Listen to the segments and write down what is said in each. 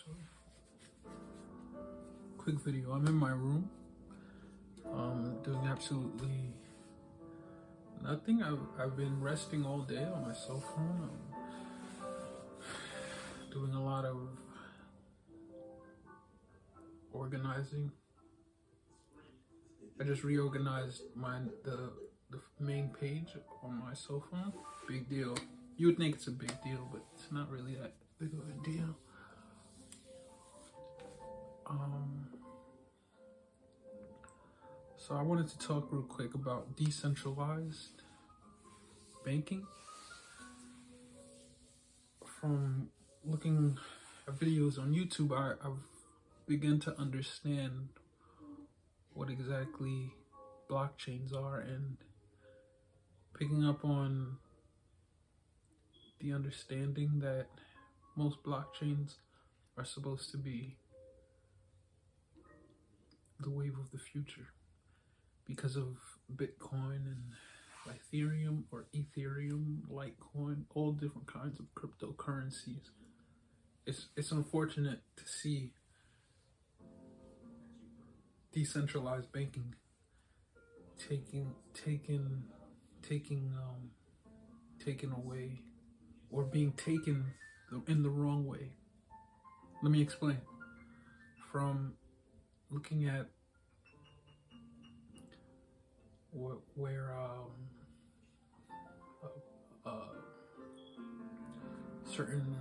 So, quick video. I'm in my room, doing absolutely nothing. I've been resting all day on my cell phone. I'm doing a lot of organizing. I just reorganized the main page on my cell phone. Big deal. You would think it's a big deal, but it's not really that big of a deal. So I wanted to talk real quick about decentralized banking. From looking at videos on YouTube, I've begun to understand what exactly blockchains are, and picking up on the understanding that most blockchains are supposed to be the wave of the future because of Bitcoin and Ethereum, Litecoin, all different kinds of cryptocurrencies. It's unfortunate to see decentralized banking taken away, or being taken in the wrong way. Let me explain. From looking at where certain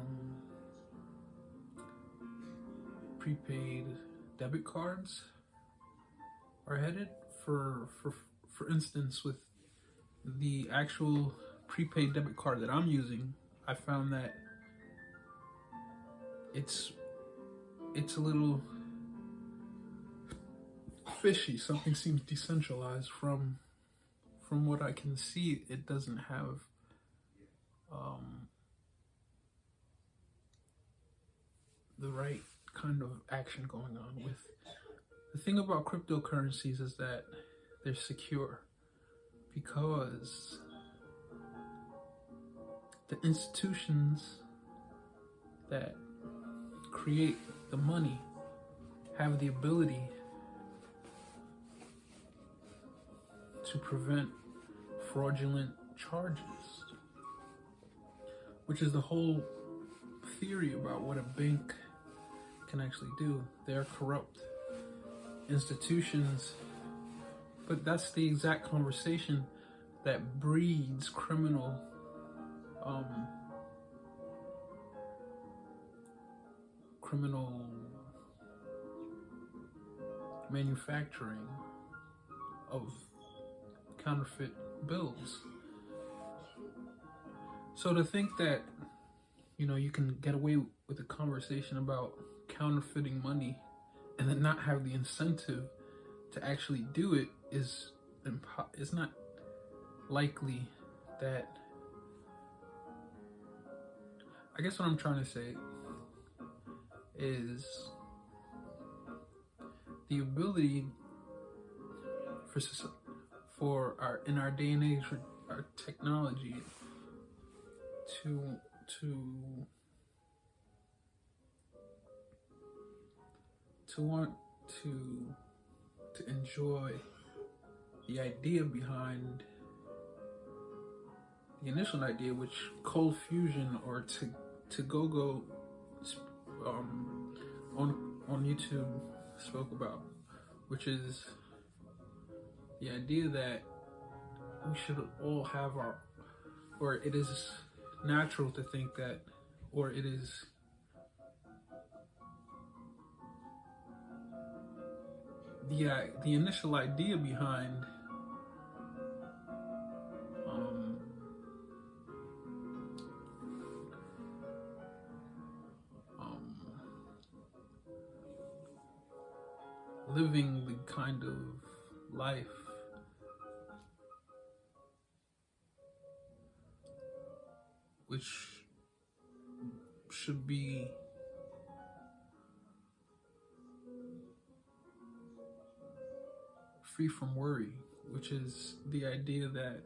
prepaid debit cards are headed. For instance, with the actual prepaid debit card that I'm using, I found that it's a little fishy. Something seems decentralized. From what I can see, it doesn't have the right kind of action going on with. The thing about cryptocurrencies is that they're secure because the institutions that create the money have the ability to prevent fraudulent charges, which is the whole theory about what a bank can actually do. They're corrupt institutions, but that's the exact conversation that breeds criminal manufacturing of counterfeit bills. So to think that, you can get away with a conversation about counterfeiting money and then not have the incentive to actually do it is not likely. That, I guess what I'm trying to say is the ability for in our day and age, for our technology to want to enjoy the idea behind the initial idea, which cold fusion, or to go on YouTube spoke about, which is the idea that we should all have or it is natural to think that, or it is the initial idea behind living the kind of life which should be free from worry, which is the idea that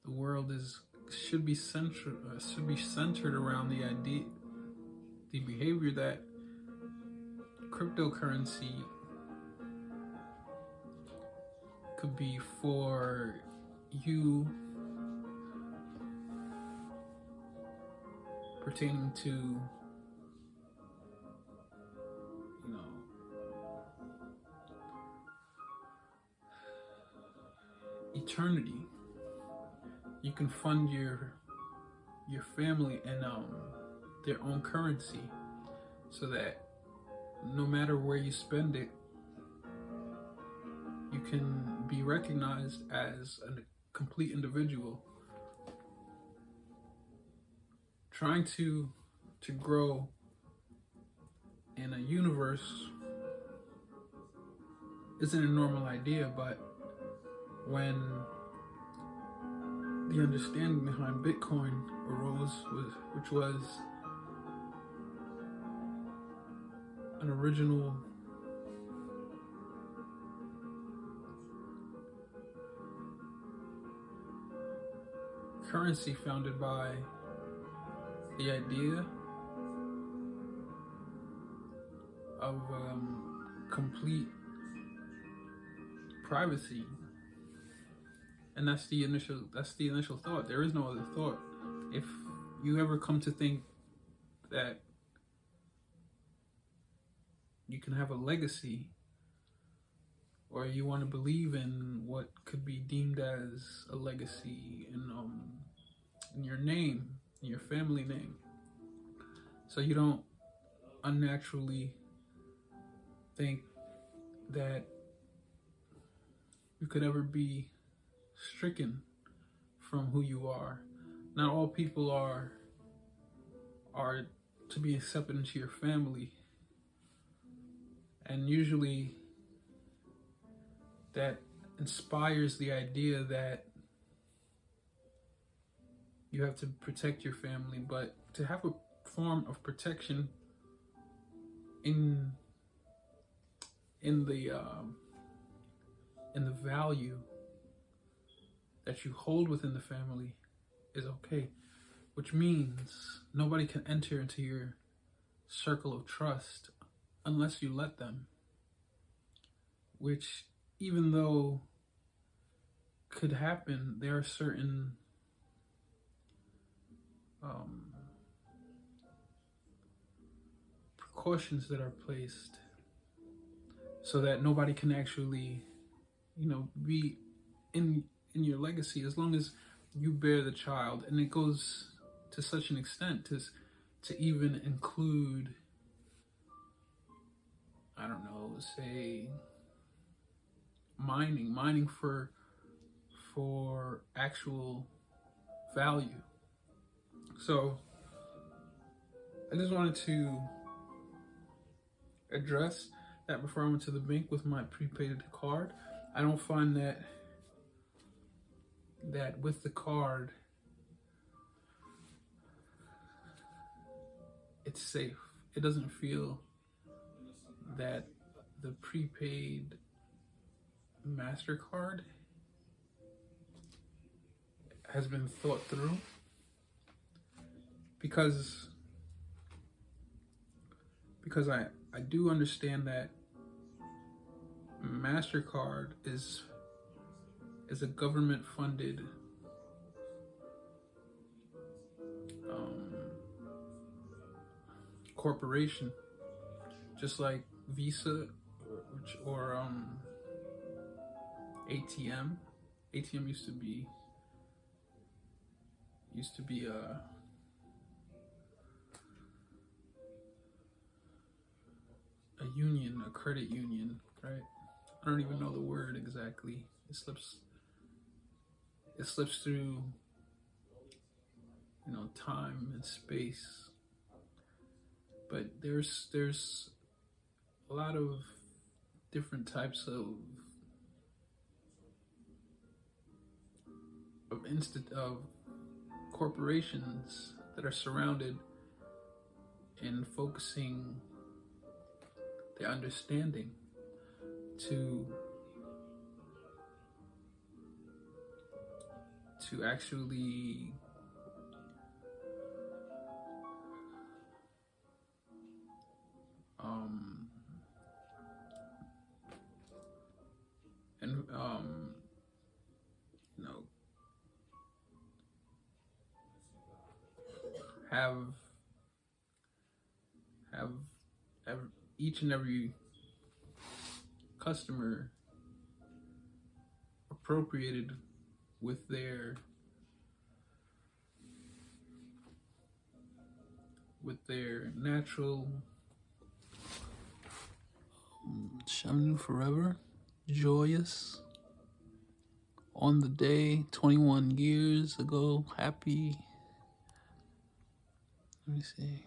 the world is should be centered around the idea, the behavior that cryptocurrency could be for you pertaining to, you know, eternity. You can fund your family in their own currency, so that no matter where you spend it, you can be recognized as a complete individual. Trying to grow in a universe isn't a normal idea, but when the understanding behind Bitcoin arose, which was an original currency founded by the idea of complete privacy, and that's the initial thought. There is no other thought. If you ever come to think that you can have a legacy, or you want to believe in what could be deemed as a legacy in your name, in your family name, so you don't unnaturally think that you could ever be stricken from who you are. Not all people are to be accepted into your family, and usually that inspires the idea that you have to protect your family. But to have a form of protection in the value that you hold within the family is okay, which means nobody can enter into your circle of trust unless you let them, which, even though could happen, there are certain precautions that are placed so that nobody can actually, be in your legacy, as long as you bear the child. And it goes to such an extent to even include, I don't know, say mining for actual value. So I just wanted to address that before I went to the bank with my prepaid card. I don't find that with the card it's safe. It doesn't feel that the prepaid MasterCard has been thought through, because I do understand that MasterCard is a government funded corporation, just like Visa or ATM. ATM used to be a union, a credit union, right? I don't even know the word exactly. It slips through, time and space. But there's a lot of different types of corporations that are surrounded in focusing their understanding to actually and you know, have have each and every customer appropriated with their natural Shemnu forever, joyous, on the day 21 years ago. Happy, let me see.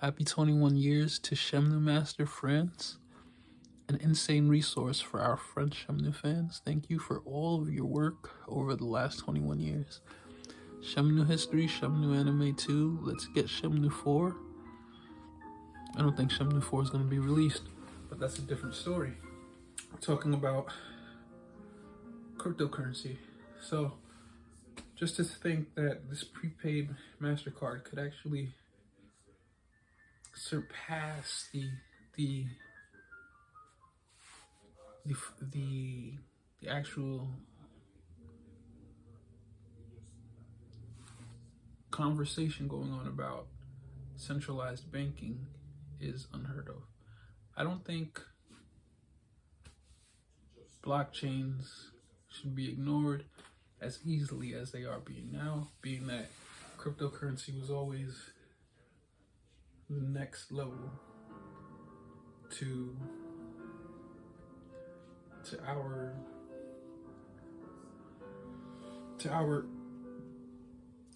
Happy 21 years to Shemnu Master France, an insane resource for our French Shemnu fans. Thank you for all of your work over the last 21 years. Shemnu history, Shemnu anime 2. Let's get Shemnu 4. I don't think Shemnu 4 is going to be released, but that's a different story. We're talking about cryptocurrency. So just to think that this prepaid MasterCard could actually surpass the actual conversation going on about centralized banking is unheard of. I don't think blockchains should be ignored as easily as they are being now, being that cryptocurrency was always the next level to our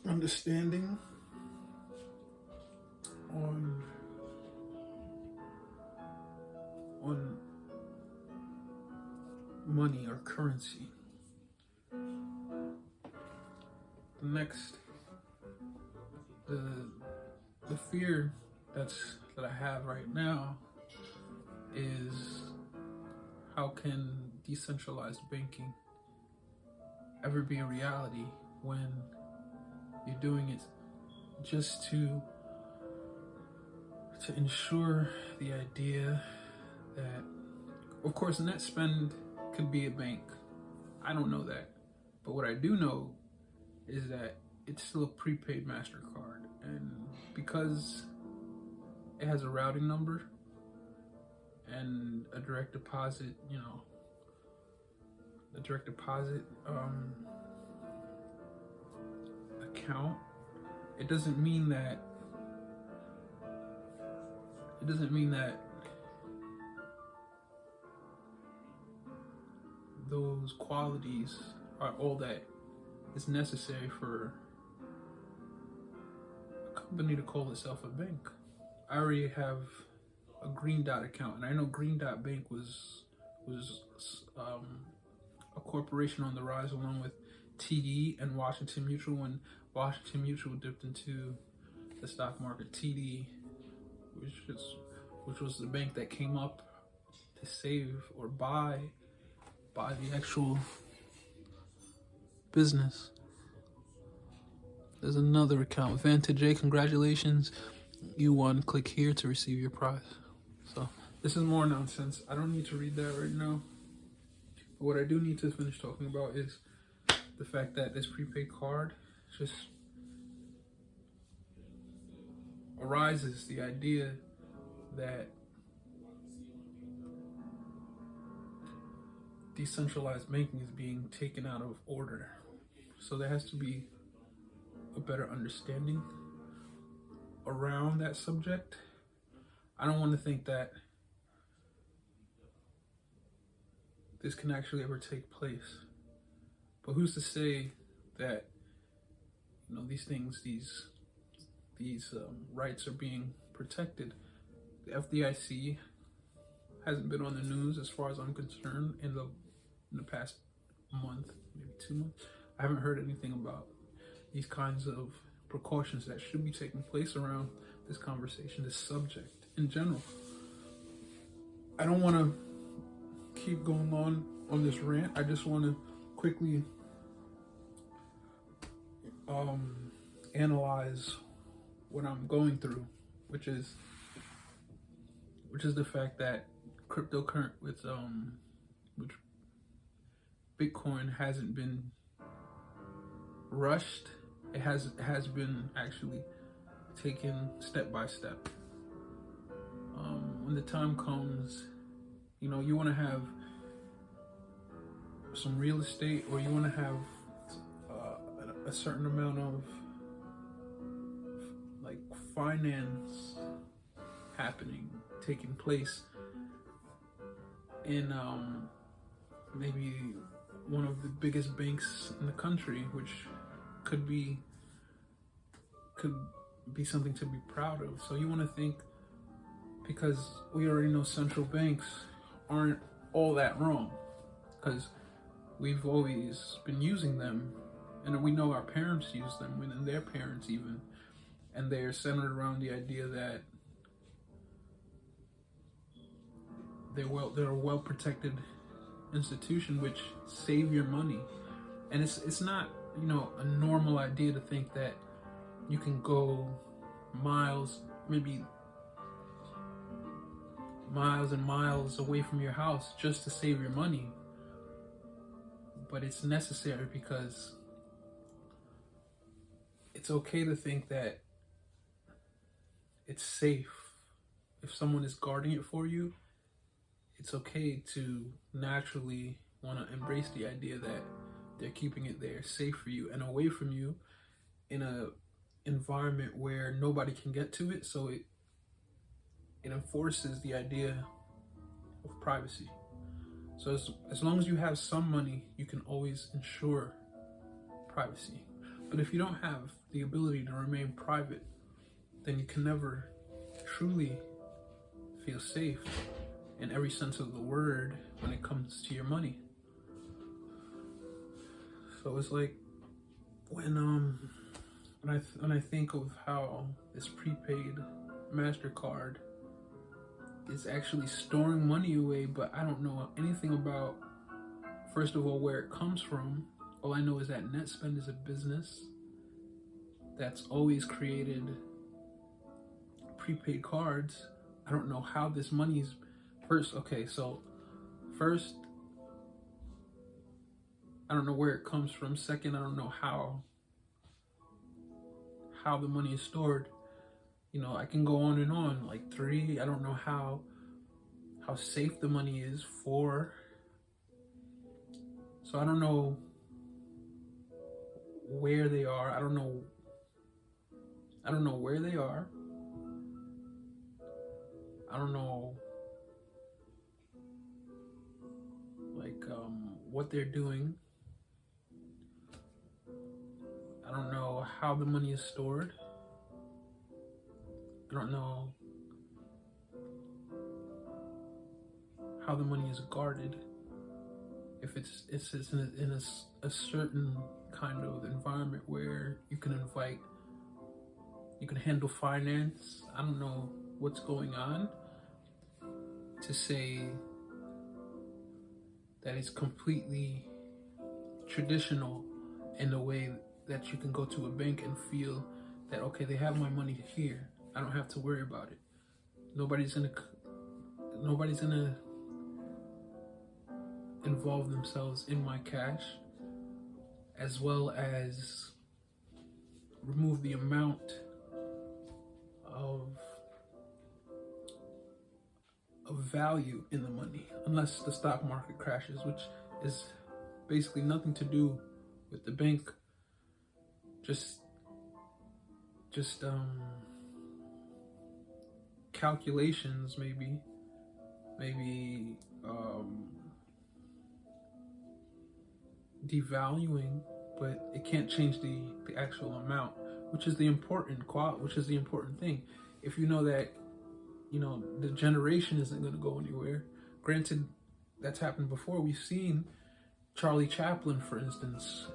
understanding on money or currency. The fear that I have right now is, how can decentralized banking ever be a reality when you're doing it just to ensure the idea that, of course, NetSpend could be a bank. I don't know that, but what I do know is that it's still a prepaid MasterCard, and because it has a routing number and a direct deposit, account, it doesn't mean that those qualities are all that is necessary for a company to call itself a bank. I already have a Green Dot account, and I know Green Dot Bank was a corporation on the rise, along with TD and Washington Mutual. When Washington Mutual dipped into the stock market, TD, which was the bank that came up to save or buy the actual business. There's another account, Vantage A. Congratulations, you won. Click here to receive your prize. So this is more nonsense. I don't need to read that right now. But what I do need to finish talking about is the fact that this prepaid card just arises the idea that decentralized banking is being taken out of order. So there has to be a better understanding around that subject. I don't want to think that this can actually ever take place. But who's to say that these things, these rights are being protected? The FDIC hasn't been on the news, as far as I'm concerned, in the past month, maybe 2 months. I haven't heard anything about these kinds of precautions that should be taking place around this conversation, this subject in general. I don't want to keep going on this rant. I just want to quickly analyze what I'm going through, which is which is the fact that cryptocurrency which Bitcoin hasn't been rushed. It has been actually taken step by step. When the time comes, you want to have some real estate, or you want to have a certain amount of like finance taking place in maybe one of the biggest banks in the country, which could be something to be proud of. So you want to think, because we already know central banks aren't all that wrong, because we've always been using them, and we know our parents use them, and their parents even, and they're centered around the idea that they're a well protected institution which save your money. And it's not a normal idea to think that you can go miles, maybe miles and miles away from your house just to save your money. But it's necessary, because it's okay to think that it's safe. If someone is guarding it for you, it's okay to naturally want to embrace the idea that they're keeping it there safe for you and away from you, in a environment where nobody can get to it. So it enforces the idea of privacy. So as long as you have some money, you can always ensure privacy. But if you don't have the ability to remain private, then you can never truly feel safe in every sense of the word when it comes to your money. So it's like when I think of how this prepaid MasterCard is actually storing money away, but I don't know anything about, first of all, where it comes from. All I know is that NetSpend is a business that's always created prepaid cards. I don't know how this money's first, I don't know where it comes from. Second, I don't know how the money is stored. I can go on and on. Like 3, I don't know how safe the money is. 4, so I don't know where they are. I don't know where they are. I don't know what they're doing. I don't know how the money is stored. I don't know how the money is guarded. If it's in a certain kind of environment where you can handle finance. I don't know what's going on to say that it's completely traditional in the way that you can go to a bank and feel that, okay, they have my money here. I don't have to worry about it. Nobody's gonna involve themselves in my cash, as well as remove the amount of value in the money, unless the stock market crashes, which is basically nothing to do with the bank. Just calculations, maybe devaluing, but it can't change the actual amount, which is the important thing. If you know that the generation isn't going to go anywhere. Granted, that's happened before. We've seen Charlie Chaplin, for instance,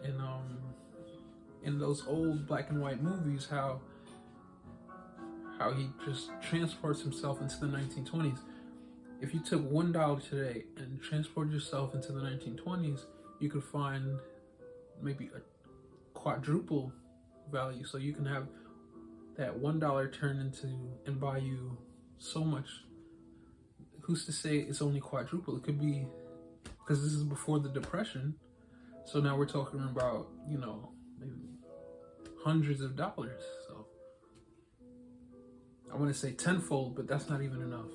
in those old black and white movies, how he just transports himself into the 1920s. If you took $1 today and transported yourself into the 1920s, you could find maybe a quadruple value. So you can have that $1 turn into and buy you so much who's to say it's only quadruple? It could be, because this is before the Depression. So now we're talking about, you know, maybe hundreds of dollars. So I want to say tenfold, but that's not even enough.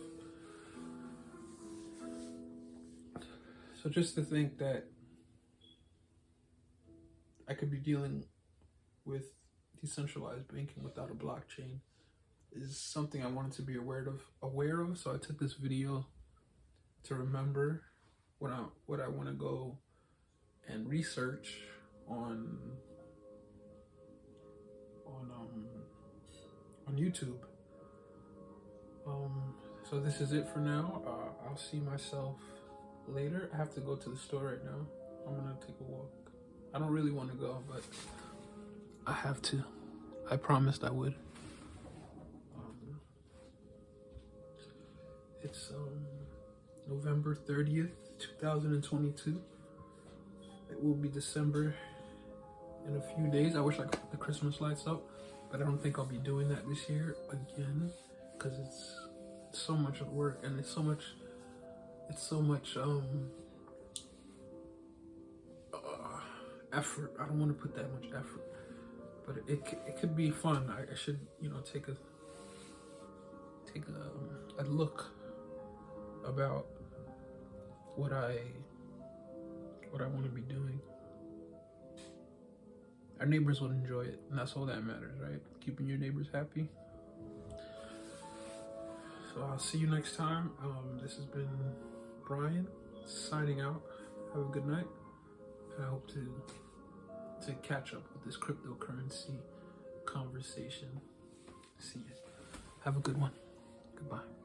So just to think that I could be dealing with decentralized banking without a blockchain is something I wanted to be aware of. So I took this video to remember what I want to go and research on YouTube. So this is it for now. I'll see myself later. I have to go to the store right now. I'm gonna take a walk. I don't really want to go, but I have to. I promised I would. It's November 30th, 2022. It will be December in a few days. I wish I could put the Christmas lights up, but I don't think I'll be doing that this year again, because it's so much work and it's so much effort. I don't want to put that much effort, but it could be fun. I should, you know, take a look about what I want to be doing. Our neighbors would enjoy it, and that's all that matters, right? Keeping your neighbors happy. So I'll see you next time. This has been Brian signing out. Have a good night, and I hope to catch up with this cryptocurrency conversation. See you. Have a good one. Goodbye.